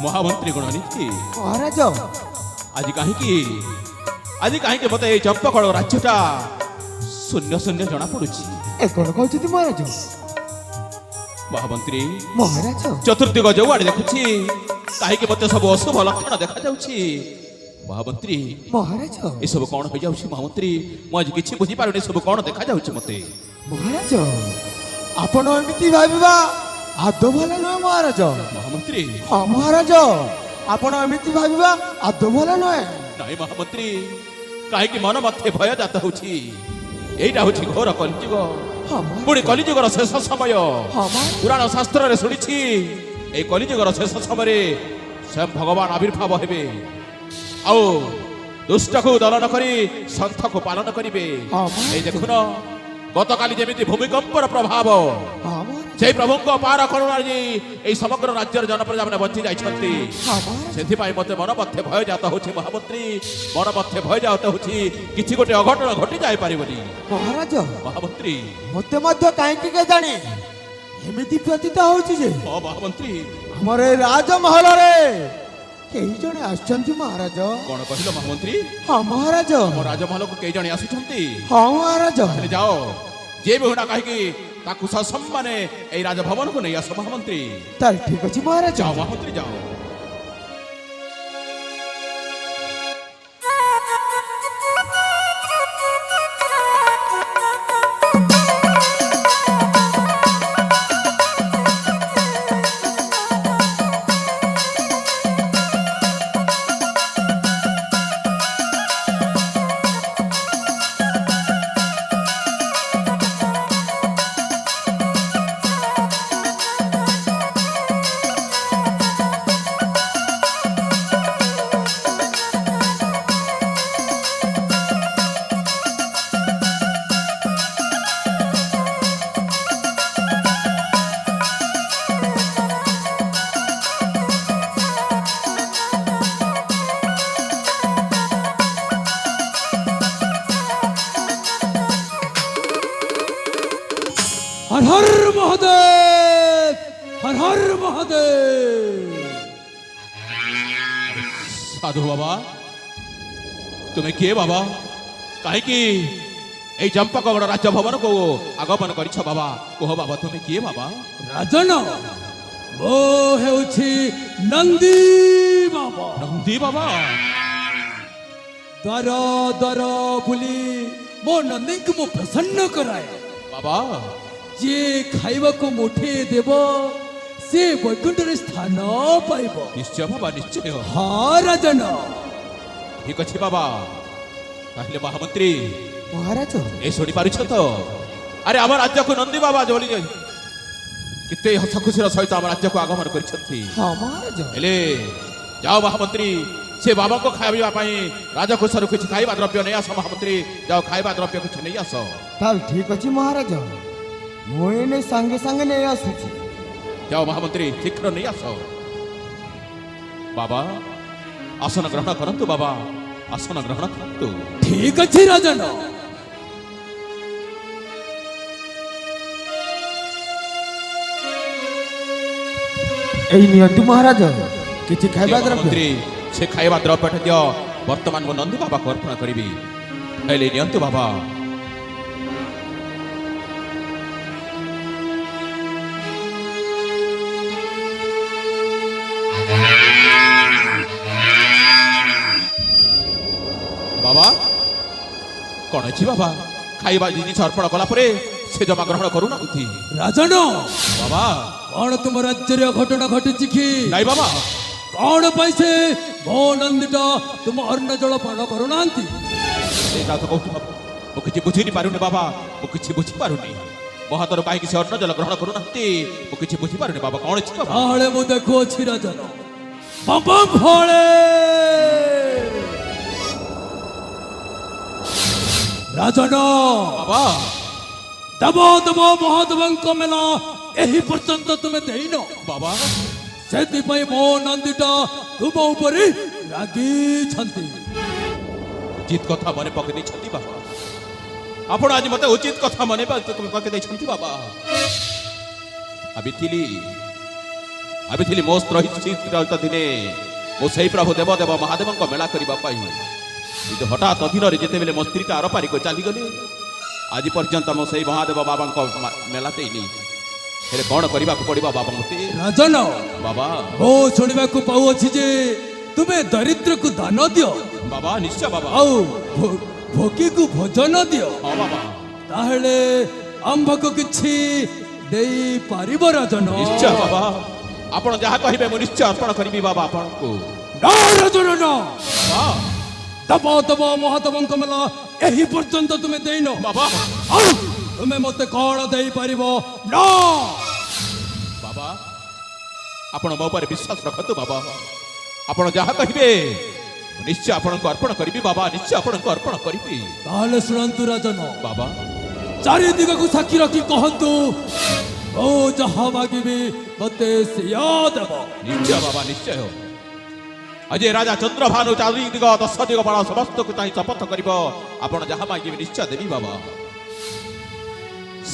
महामंत्री गुण नीति महाराज आज कहीं मत ये चंपकड़ राज्यटा शून्य शून्य जना पड़ुची ए कौन कहते महाराज महामंत्री महाराज चतुर्दिग जो आड़े देखुची कहीं मत सब अशुभ लक्षण देखा जाउची महामंत्री महाराज ये सब कौन हो जाउची महामंत्री मु आज किछि बुझी पारुनी सब कौन देखा जाउची मते महाराज आपण एमिति भाबिबा आदो भला न महाराज महामंत्री हाँ महाराज आपण एमिति भाबिबा आदो भला न नाई महामंत्री कहीं मन मध्य भय जात होची एटा होची घोर कलिजुग हाँ पुणी कलिजुगर शेष समय हाँ पुराण शास्त्र रे शुणिछि ए कलिजुगर शेष समय स्वयं भगवान आविर्भाव हेबे आओ दुष्ट को दलन करी संत को पालन करिवे हाँ ए देखुन गतकाली जेमिति भूमिकंपर प्रभाव हाँ से प्रभु पार करुणा ये समग्र राज्यर जनप्रजा मैंने बची जाइछंती से मत मन मध्य भय जात होछि महामंत्री मन मध्य भय जात होछि किछि गोटे अघटन घटी जाय परिबनी महाराज महामंत्री मते मध्य काहे के जानी एमिति प्रतीत होछि जे ओ महामंत्री हमर ए राजमहल रे केही जणे आछंती महाराज कोन कहिलो महामंत्री हाँ महाराज मो राजमहल को केई जणे आसुछंती हाँ महाराज चले जाओ जे भी होना कहि कि ताकु सम्माने ए राजभवन को नहीं आसो महामंत्री ताल ठीक अछि महाराज जाओ महामंत्री जाओ हर हर महादेव हर हर महादेव साधु बाबा तुम्हें किए बाबा कहीं कि ए चंपकगढ़ राज्य भवन को आगमन करिछ बाबा कह बाबा तुम्हें किए बाबा राजन मो हेउछि नंदी बाबा नंदी बाबा दर दर बुली मो नंदी को मो प्रसन्न कराए बाबा जे खाइबा को मुठे देव से वैकुंठ स्थान पाइब निश्चय बाबा निश्चय हाँ राजन ठीक अच्छे बाबा ताहले महामंत्री महाराज ए शुणी पारुछ तो अरे आम राज्य को नंदी बाबा जो कितने हस खुशी सहित आम राज्य को आगमन करिसंती हाँ महाराज हेले जाओ महामंत्री से बाबा को खाइबा पई राजकोषर कुछ खाइबा द्रव्य नहीं आस महामंत्री जाओ खाइबा द्रव्य कुछ नहीं आस ताल ठीक अछि महाराज मोइने संगे संगे नहीं आसुची जाओ महामंत्री शीघ्र नहीं आस बाबा आसन ग्रहण करंतु बाबा आसन ग्रहण करंतु ठीक अच्छे राजन एई नियंतु महाराज किछि खाइबा द्रव्य महामंत्री से खाइबा द्रव्य दियो वर्तमान को नंदी बाबा को अर्पण करिबी हेले नियंतु बाबा बाबा कौन अच्छी बाबा खाइबा जिनिस अर्पण कला परे से जमा ग्रहण करूना राजन बाबा कौन तुम राज्य घटना घटी कि नाई बाबा कौन पैसे मो नंदीटा तुम अन्न जल पान करूना एटा तो कहू बाबा मु किछि बुझी नि पारुनी बाबा मु किछि बुझी पारुनी मो हातर काहे किछि अन्न जल ग्रहण करूना मु किछि बुझी पारुनी बाबा कौन अछि बाबा आळे मु देखु अछि राजन बाबा भोळे राजन बाबा दबो दबो महादेवंक मेला एही पर्यंत तुमे देइनो बाबा सेति पई मो नंदीटा तुम ऊपर रागी छंती उचित कथा मने पके दै छथि बाबा आपण आज मते उचित कथा मने पके दै छथि बाबा ଭାବିଥିଲି ମୋ ସ୍ତ୍ରୀ ଦିନେ ମୁଁ ସେଇ ପ୍ରଭୁ ଦେବଦେବ ମହାଦେବଙ୍କ ମେଳା କରିବା ପାଇଁ, କିନ୍ତୁ ହଠାତ୍ ଅଧୀନରେ ଯେତେବେଳେ ମୋ ସ୍ତ୍ରୀଟା ଆରପାରିକୁ ଚାଲିଗଲେ, ଆଜି ପର୍ଯ୍ୟନ୍ତ ମୁଁ ସେଇ ମହାଦେବ ବାବାଙ୍କ ମେଳା ଦେଇନି। ହେଲେ କ'ଣ କରିବାକୁ ପଡ଼ିବ ବାବା ମୋତେ? ରାଜନ, ବାବା ମୁଁ ଶୁଣିବାକୁ ପାଉଅଛି ଯେ ତୁମେ ଦରିଦ୍ରକୁ ଦାନ ଦିଅ, ବାବା ନିଶ୍ଚୟ ବାବା। ଆଉ ଭୋଗୀକୁ ଭୋଜନ ଦିଅ। ହଁ ବାବା ତାହେଲେ ଆମ୍ଭକୁ କିଛି ଦେଇପାରିବ ରାଜନ? ନିଶ୍ଚୟ ବାବା, ଆପଣ ଯାହା କହିବେ ମୁଁ ନିଶ୍ଚୟ ଅର୍ପଣ କରିବି ବାବା ଆପଣଙ୍କୁ। ନା ରାଜନ ନା, ବାବା ଦବ ମହାଦେବଙ୍କ ମେଳା ଏହି ପର୍ଯ୍ୟନ୍ତ ତୁମେ ଦେଇନ। ବାବା ଆଉ ତୁମେ ମତେ କ'ଣ ଦେଇପାରିବ? ନା ବାବା, ଆପଣ ମୋ ଉପରେ ବିଶ୍ୱାସ ରଖନ୍ତୁ ବାବା। ଆପଣ ଯାହା କହିବେ ମୁଁ ନିଶ୍ଚୟ ଆପଣଙ୍କୁ ଅର୍ପଣ କରିବି ବାବା, ନିଶ୍ଚୟ ଆପଣଙ୍କୁ ଅର୍ପଣ କରିବି। ତାହେଲେ ଶୁଣନ୍ତୁ ରାଜନ, ବାବା ଚାରି ଦିଗକୁ ସାକ୍ଷୀ ରଖି କହନ୍ତୁ, ମୁଁ ଯାହା ମାଗିବି ମତେ ସିଆ ଦେବ। ନିଶ୍ଚୟ ବାବା ନିଶ୍ଚୟ। ଆଜି ରାଜା ଚନ୍ଦ୍ରଭାନୁ ଚାରି ଦିଗ 10 ଦିଗ ବାଳ ସମସ୍ତଙ୍କୁ ଚାହିଁ ଶପଥ କରିବ, ଆପଣ ଯାହା ମାଗିବେ ନିଶ୍ଚୟ ଦେବି ବାବା।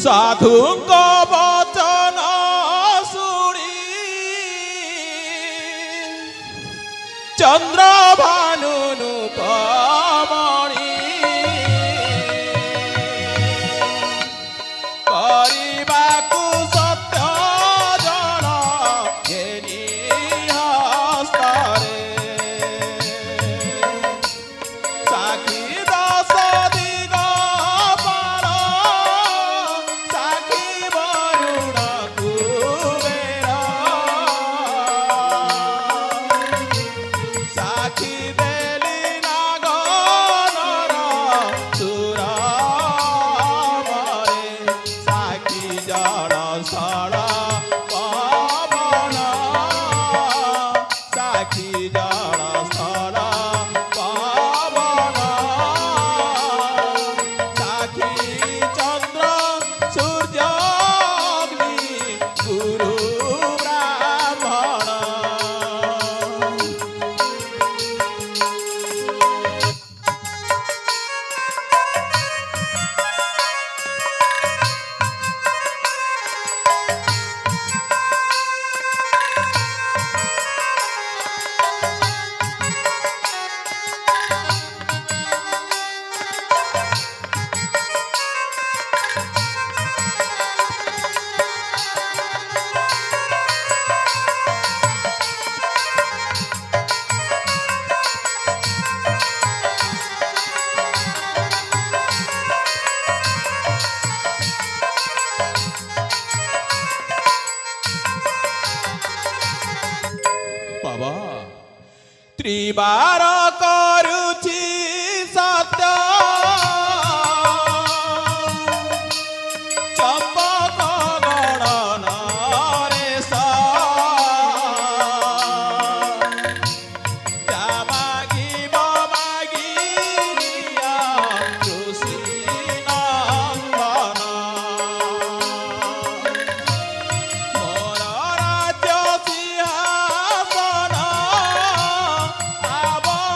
ସାଧୁଙ୍କ ବଚନ ଶୁଣି ଚନ୍ଦ୍ରଭାନୁ ନୃପମଣି କରିବାକୁ ସତ୍ୟ ଜଣ ଘେନି ହସ୍ତରେ ସାକ୍ଷୀ 10 ଦିଗ ପାଳ ସାକ୍ଷୀ ବରୁଣ କୁବେର ସାକ୍ଷୀ ଦେଲି ନାଗନର ସୁରମରେ ସାକ୍ଷୀ ଜଳ ସଳ ପବନ ସାକ୍ଷୀ ଜଳ ସଳ ପବନ ସାକ୍ଷୀ ଚନ୍ଦ୍ର ସୂର୍ଯ୍ୟ ଅଗ୍ନି ଗୁରୁ ବ୍ରାହ୍ମଣ। ବାବା ତ୍ରିବାର କରୁଛି ସତ୍ୟ ଚମ୍ପକ ଗଣନରେ ଯା ମାଗିବ ମାଗିଆ କୃଷି ନନ୍ଦନ ମୋର ରାଜ୍ୟ ସିଂହାସନ ଆବରଣ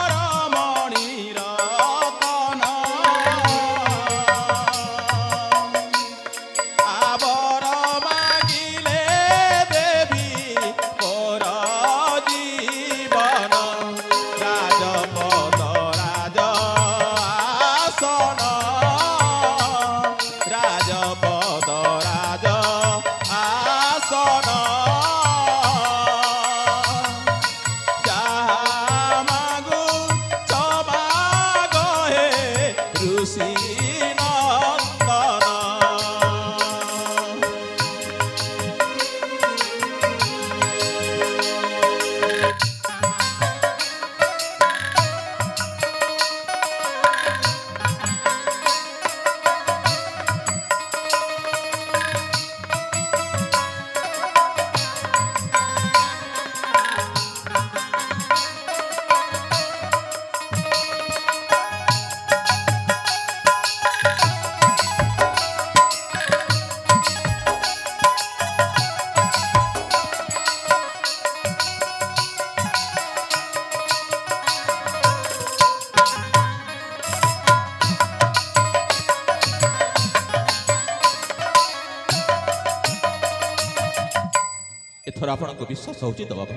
ଏଥର ଆପଣଙ୍କୁ ବିଶ୍ୱାସ ହେଉଛି ତ ବାବା?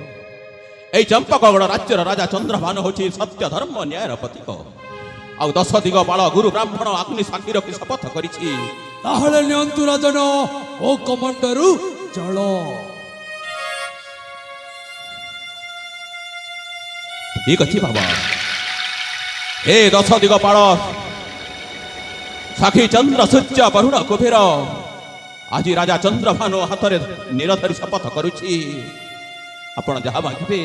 এই ଚମ୍ପକଗଡ଼ ରାଜ୍ୟର ରାଜା ଚନ୍ଦ୍ରଭାନ ହେଉଛି ସତ୍ୟ ଧର୍ମ ନ୍ୟାୟର ପ୍ରତୀକ। ଆଉ 10 ଦିଗ ବାଳ ଗୁରୁ ବ୍ରାହ୍ମଣ ଅଗ୍ନି ସାକ୍ଷୀ ରଖି ଶପଥ କରିଛି। ତାହେଲେ ନିଅନ୍ତୁ ରାଜନ ଓ କମଣ୍ଡରୁ ଜଳ। ଠିକ ଅଛି ବାବା। ଏ 10 ଦିଗ ପାଳ ସାକ୍ଷୀ ଚନ୍ଦ୍ର ସୂର୍ଯ୍ୟ ବରୁଣ କୁବେର ଆଜି ରାଜା ଚନ୍ଦ୍ରଭାନୁ ହାତରେ ନିରଧରି ଶପଥ କରୁଛି। ଆପଣ ଯାହା ମାଗିବେ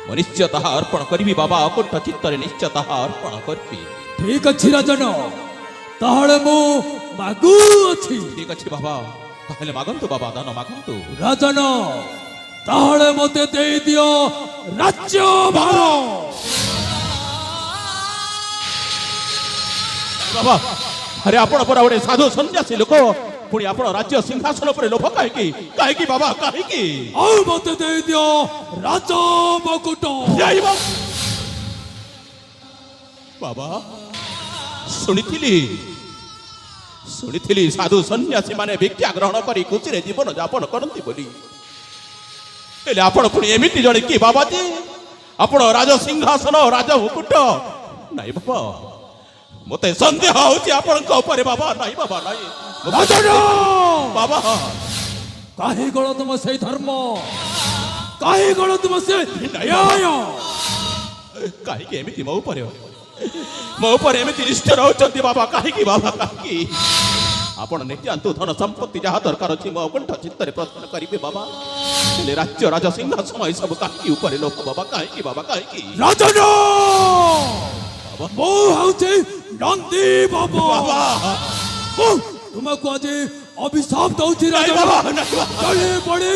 ମୁଁ ନିଶ୍ଚୟ ତାହା ଅର୍ପଣ କରିବି ବାବା। ଅକୁଣ୍ଠ ଚିତ୍ତରେ ନିଶ୍ଚୟ ତାହା ଅର୍ପଣ କରିବି। ଠିକ ଅଛି ରାଜନ, ତାହେଲେ ମୁଁ ମାଗୁଅଛି। ଠିକ ଅଛି ବାବା, ତାହେଲେ ମାଗନ୍ତୁ ବାବା, ଦାନ ମାଗନ୍ତୁ। ରାଜନ ତାହେଲେ ମତେ ଦେଇଦିଅ ରାଜ୍ୟ ଭାର। ବାବା, ଆରେ ଆପଣ ପରା ଗୋଟେ ସାଧୁ ସନ୍ନ୍ୟାସୀ ଲୋକ, ପୁଣି ଆପଣ ରାଜ୍ୟ ସିଂହାସନ ଉପରେ ଲୋଭ କାହିଁକି? କାହିଁକି ବାବା, କାହିଁକି? ଆଉ ମତେ ଦେଇଦିଅ ରାଜ ମକୁଟ। ବାବା, ଶୁଣିଥିଲି ସାଧୁ ସନ୍ନ୍ୟାସୀ ମାନେ ଭିକ୍ଷା ଗ୍ରହଣ କରି ଖୁସିରେ ଜୀବନ ଯାପନ କରନ୍ତି ବୋଲି। ହେଲେ ଆପଣ ପୁଣି ଏମିତି ଜଣେ କି ବାବା ଯେ ଆପଣ ରାଜ ସିଂହାସନ ରାଜ ମୁକୁଟ? ନାଇଁ ବାବା, ମତେ ସନ୍ଦେହ ହଉଛି ଆପଣଙ୍କ ଉପରେ ବାବା। ନାଇଁ ବାବା, ନାଇଁ ବାବା। କାହିଁ ଗଳ ତୁମ ସେଇ ଧର୍ମ, କାହିଁ ଗଳ ତୁମ ସେ ନ୍ୟାୟ? କାହିଁକି ଏମିତି ମୋ ଉପରେ ଏମିତି ନିଷ୍ଠୁର ରହୁଛନ୍ତି ବାବା? କାହିଁକି ବାବା, କାହିଁକି? ଆପଣ ନେଇଯାଆନ୍ତୁ ଧନ ସମ୍ପତ୍ତି ଯାହା ଦରକାର ଅଛି, ମୋ ଅକୁଣ୍ଠ ଚିତ୍ତରେ ପ୍ରଦାନ କରିବେ ବାବା। ହେଲେ ରାଜ୍ୟ ରାଜ ସିଂହାସନ ଏସବୁ କାହିଁକି ଉପରେ ଲୋକ ବାବା? କାହିଁକି ବାବା, କାହିଁକି? ରାଜନ ମୁଁ ହେଉଛି ନନ୍ଦୀ ବାବା। ମୁଁ ତୁମକୁ ଆଜି ଅଭିଶାପ ଦଉଛି ରାଜନ। ଚଳି ପଡ଼ି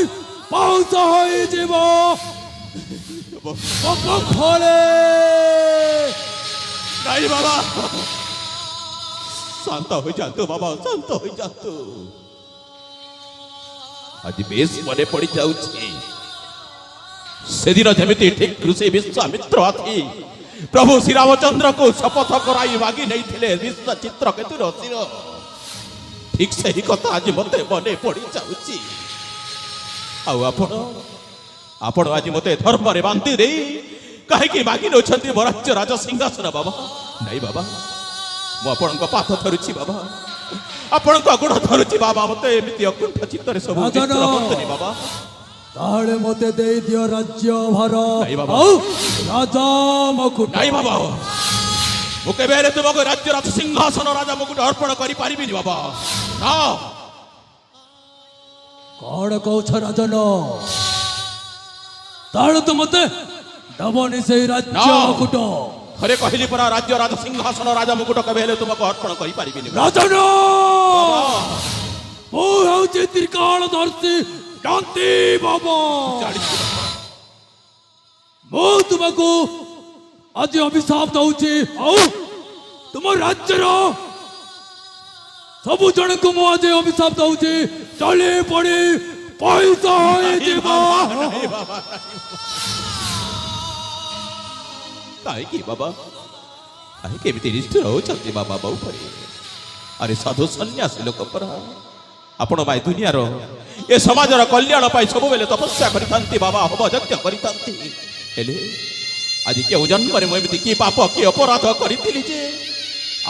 ପାଉଁଶ ହୋଇଯିବ ଫଳେ। ନାଇଁ ବାବା, ଶାନ୍ତ ହୋଇଯାଆନ୍ତୁ ବାବା, ଶାନ୍ତ ହୋଇଯାଆନ୍ତୁ। ଆଜି ବେଶ ମନେ ପଡି ଯାଉଛି ସେଦିନ ଯେମିତି ଠିକ ଋଷି ବିଶ୍ୱାମିତ୍ର ଆସି ପ୍ରଭୁ ଶ୍ରୀରାମଚନ୍ଦ୍ରକୁ ଶପଥ କରାଇ ମାଗି ନେଇଥିଲେ ବିଶ୍ୱ ଚିତ୍ର କେତୁର ଶିର। ଠିକ ସେହି କଥା ଆଜି ମତେ ମନେ ପଡି ଯାଉଛି। ଆଉ ଆପଣ ଆଜି ମତେ ଧର୍ମରେ ବାନ୍ଧି ଦେଇ କାହିଁକି ମାଗି ନେଉଛନ୍ତି ମୋ ରାଜ୍ୟ ରାଜ ସିଂହାସନ ବାବା? ନାଇଁ ବାବା, ମୁଁ ଆପଣଙ୍କ ପାଦ ଧରୁଛି ବାବା, ଆପଣଙ୍କ ଗୋଡ଼ ଧରୁଛି ବାବା। ମତେ ଏମିତି ଅକୁଣ୍ଠ ଚିତ୍ତରେ ସବୁ କରନ୍ତୁନି ବାବା। ତାହେଲେ ମତେ ଦେଇଦିଅ ରାଜ୍ୟ ଭାର ବାବା। ଆଉ ରାଜା ମକୁଟ। ନାଇଁ ବାବା, ମୁଁ କେବେ ହେଲେ ତୁମକୁ ରାଜ୍ୟ ରାଜ ସିଂହାସନ ରାଜା ମୁକୁଟ ଅର୍ପଣ କରିପାରିବିନି ବାବା। ନା। କଣ କହୁଛ ରାଜନ? ତାହେଲେ ତ ମତେ ଦବନି ସେଇ ରାଜ୍ୟ ମୁକୁଟ। ଥରେ କହିଲି ପରା, ରାଜ୍ୟ ରାଜ ସିଂହାସନ ରାଜା ମୁକୁଟ କେବେ ହେଲେ ତୁମକୁ ଅର୍ପଣ କରିପାରିବିନି ରାଜନ। ମୁଁ ହେଉଛି ତ୍ରିକାଳଦର୍ଶୀ ନନ୍ଦୀ ବାବା। ମୁଁ ତୁମକୁ ଆଜି ଅଭିଶାପ ଦଉଛି। ଆଉ ତୁମ ରାଜ୍ୟର ସବୁ ଜଣକୁ ମୁଁ ଆଜି ଅଭିଶାପ ଦଉଛି। ଚଳି ପଡ଼ି ପଇସା ହୋଇଯିବ। କାହିଁକି ବାବା, କାହିଁକି ଏମିତି ନିଷ୍ଠୁର ହେଉଛନ୍ତି ବାବା ମୋ ଉପରେ? ଆରେ ସାଧୁ ସନ୍ନ୍ୟାସୀ ଲୋକ ପରା, ଆପଣ ଭାଇ ଦୁନିଆର ଏ ସମାଜର କଲ୍ୟାଣ ପାଇଁ ସବୁବେଳେ ତପସ୍ୟା କରିଥାନ୍ତି ବାବା, ହୋମ ଯଜ୍ଞ କରିଥାନ୍ତି। ହେଲେ ଆଜି କେଉଁ ଜନ୍ମରେ ମୁଁ ଏମିତି କି ପାପ କି ଅପରାଧ କରିଥିଲି ଯେ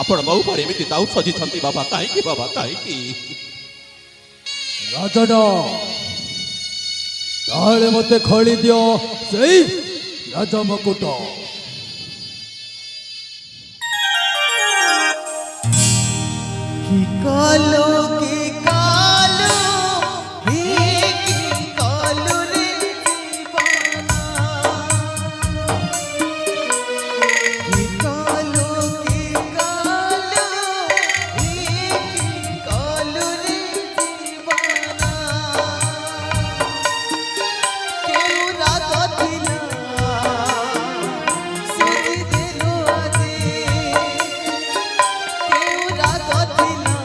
ଆପଣ ମୋ ଉପରେ ଏମିତି ଦାଉ ସଜିଛନ୍ତି ବାବା? କାହିଁକି ବାବା, କାହିଁକି? ରାଜନ ତାହେଲେ ମତେ ଖୋଳି ଦିଅ ସେଇ ରାଜ ମକୁଟ। কি কালো কি কালো হে কি কালো রে জীবনা কি কালো হে কি কালো রে জীবনা কেউ রাত দিলা সুজি দিলো আজি কেউ রাত দিলা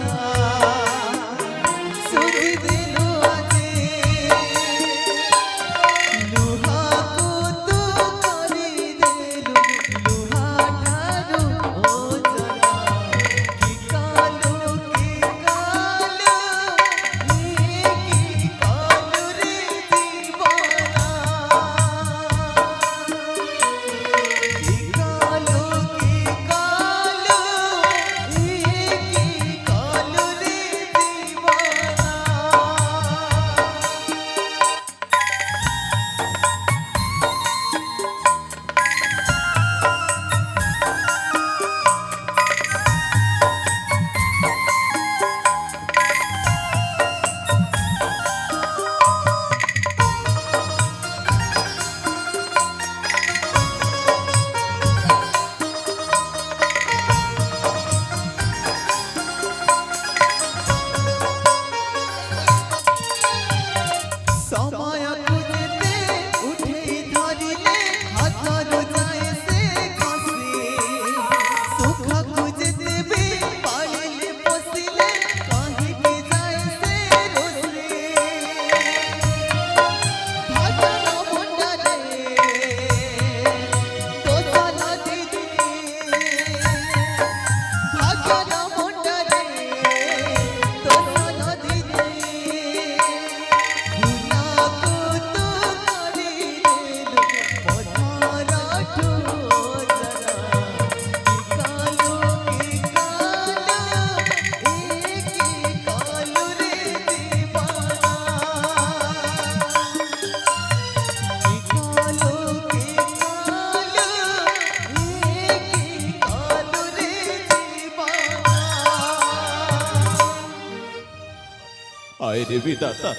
হে বিধাতা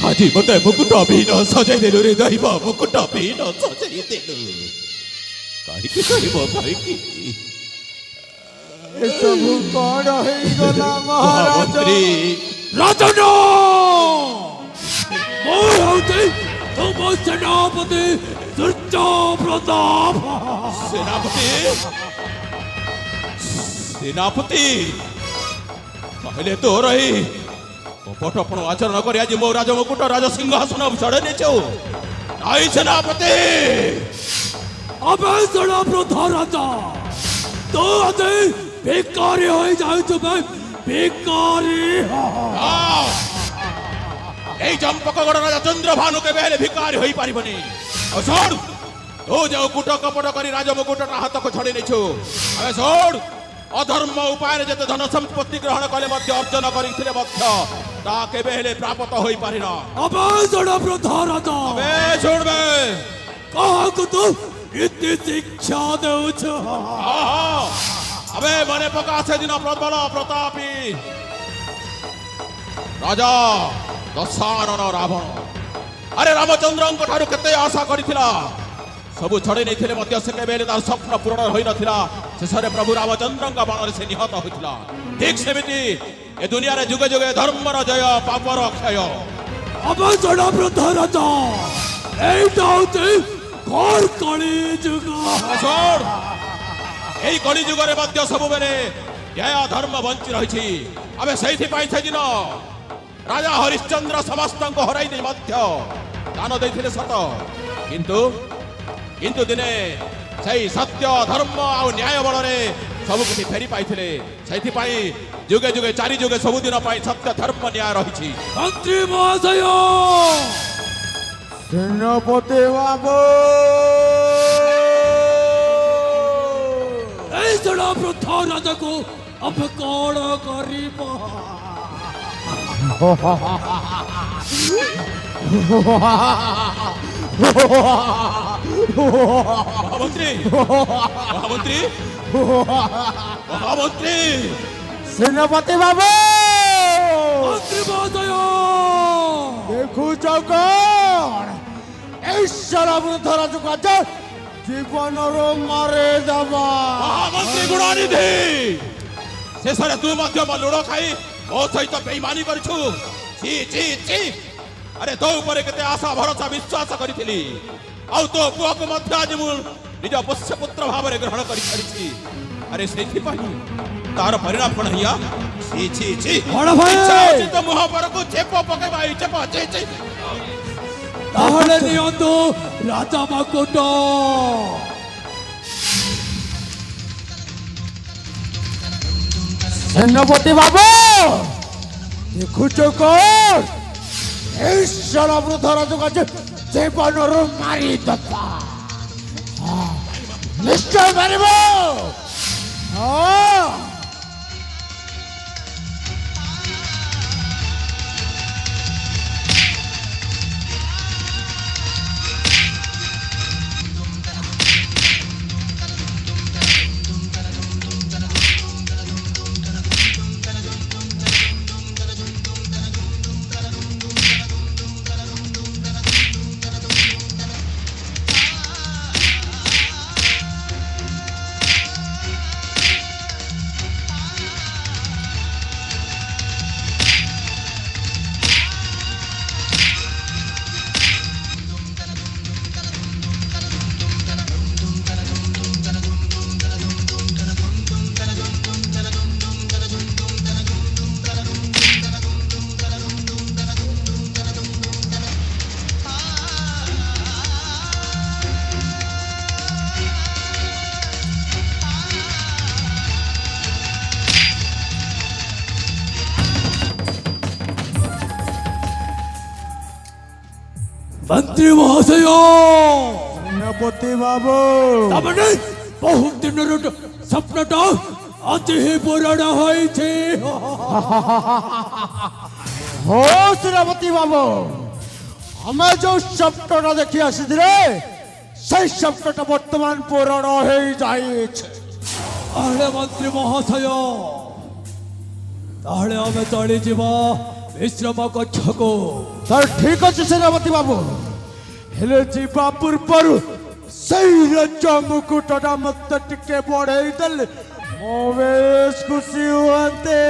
ଆଜି ମତେ ମୁକୁଟ ବିହୀନ ସଜାଇ ଦେଲୁ ରେ ଦୈବ ମୁକୁଟ ବିହୀନ ସଜାଇ ଦେଲୁ କାହିଁକି କହିବ କାହିଁକି ଏସବୁ କଣ ହେଇଗଲା ମହାରାଜ? ମହାମନ୍ତ୍ରୀ ରାଜନ ମୁଁ ହେଉଛି ତୁମ ସେନାପତି ସୂର୍ଯ୍ୟ ପ୍ରତାପ ସେନାପତି ସେନାପତି କହିଲେ ତୋର ଏଇ କପଟପଣ ଆଚରଣ କରି ଆଜି ମୋ ରାଜମୁକୁଟ ରାଜସିଂହାସନ ଛଡ଼େଇ ନେଇଛୁ ନାଇଁ ସେନାପତି अबे सड़ा प्रधा राजा तो अजय बेकारी हो जाऊँ मैं बेकारी এই চম্পকগড় রাজা চন্দ্রভানু কেবে হেলে ভিকারি হই পারিবনি শোন তো যাও কুট কপট করি রাজমুকুটটা হাতক ছড়ি নেছু আবে শোন অধর্ম উপায়ে যেতে ধন সম্পত্তি গ্রহণ কলে মধ্য অর্জন করিছিলে মধ্য তা কেবে হেলে প্রাপ্ত হই পারি না अबे सड़ा प्रधा राजा বে শুনবে कहा को तू इतनी शिक्षा दे আবে মনে পকা সেদিন প্রবল প্রতাপী রাজা দশানন রাবণ আরে রামচন্দ্রଙ୍କ ଠାରୁ କେତେ ଆଶା କରିଥିଲା ସବୁ ଛଡ଼େଇ ନେଇଥିଲେ ମଧ୍ୟ ସେ କେବେ ହେଲେ ତାର ସ୍ୱପ୍ନ ପୂରଣ ହୋଇନଥିଲା ଶେଷରେ ପ୍ରଭୁ ରାମଚନ୍ଦ୍ରଙ୍କ ବାଣରେ ସେ ନିହତ ହୋଇଥିଲା ଠିକ ସେମିତି ଏ ଦୁନିଆରେ ଯୁଗେ ଯୁଗେ ଧର୍ମର ଜୟ ପାପର କ୍ଷୟ अबे सड़ा प्रधा राजा এইটা হচ্ছে ঘর কলি যুগ শোন এই কলি যুগରେ ମଧ୍ୟ ସବୁବେଳେ ନ୍ୟାୟ ଧର୍ମ ବଞ୍ଚି ରହିଛି ଆମେ ସେଇଥିପାଇଁ ସେଦିନ ରାଜା ହରିଶ୍ଚନ୍ଦ୍ର ସମସ୍ତଙ୍କୁ ହରାଇ ଦେଇ ମଧ୍ୟ ଦାନ ଦେଇଥିଲେ ସତ କିନ୍ତୁ କିନ୍ତୁ ଦିନେ ସେଇ ସତ୍ୟ ଧର୍ମ ଆଉ ନ୍ୟାୟ ବଳରେ ସବୁ କିଛି ଫେରି ପାଇଥିଲେ ସେଇଥିପାଇଁ ଯୁଗେ ଯୁଗେ ଚାରି ଯୁଗେ ସବୁଦିନ ପାଇଁ ସତ୍ୟ ଧର୍ମ ନ୍ୟାୟ ରହିଛି মন্ত্রী মহাশয় সেনাপতি বাবু এই সড়া প্রথা রাজাকে अब कौन करीब মহামন্ত্রী মহামন্ত্রী মহামন্ত্রী সেনাপতি বাবু মন্ত্রী মহোদয় দেখুছ কଣ এই সরবৃদ্ধ রাজকাজ জীবনর মারে দেবা মহামন্ত্রী গুণানিধি শেষରେ ତୁ ମଧ୍ୟ ମୋ ଲୁଣ ଖାଇ ମୋ ସହିତ ବେଇମାନି କରିଛୁ ଛି ଛି ଛି ଆରେ ତୋ ଉପରେ କେତେ ଆଶା ଭରସା ବିଶ୍ୱାସ କରିଥିଲି ଆଉ ତୋ ପୁଅକୁ ମଧ୍ୟ ଆଜି ମୁଁ ନିଜ ପୋଷ୍ୟପୁତ୍ର ଭାବରେ ଗ୍ରହଣ କରିସାରିଛି ଆରେ ସେଇଥିପାଇଁ ତାର ପରିଣାମ କ'ଣ ହେଇଆ ଛି ଛି ଛି ବଡ଼ ଭାଇ! ଇଚ୍ଛା ଅଛି ତ ମୁହଁ ପରକୁ ଛେପ ପକେଇବା ଏଇ ଛେପ ଛି ଛି তাহলে নিয়ন্ত রাজা মাকুট সেনাপতি বাবু দেখুছ কণ এই সরবৃদ্ধ রাজকাজ জীবনর মারি দেবা নিশ্চয় পারিব হ্যাঁ মন্ত্রী মহাশয় সেনাপতি বাবু তারমানে বহুত দিনের স্বপ্নটা আজ হি পূরণ হয়েছে হো সেনাপতি বাবু আমি যে স্বপ্নটা দেখি আসিলে সেই স্বপ্নটা বর্তমান পূরণ হয়ে যাইছে আরে মন্ত্রী মহাশয় ତାହେଲେ ଆମେ ଚାଲିଯିବା ବିଶ୍ରାମ କକ୍ଷକୁ। ତାର ଠିକ ଅଛି ସେନାପତି ବାବୁ, ହେଲେ ଯିବା ପୂର୍ବରୁ ସେଇ ରାଜ ମୁକୁଟଟା ମତେ ଟିକେ ବଢେଇ ଦେଲେ ମୁଁ ବେଶ ଖୁସି ହୁଅନ୍ତେ।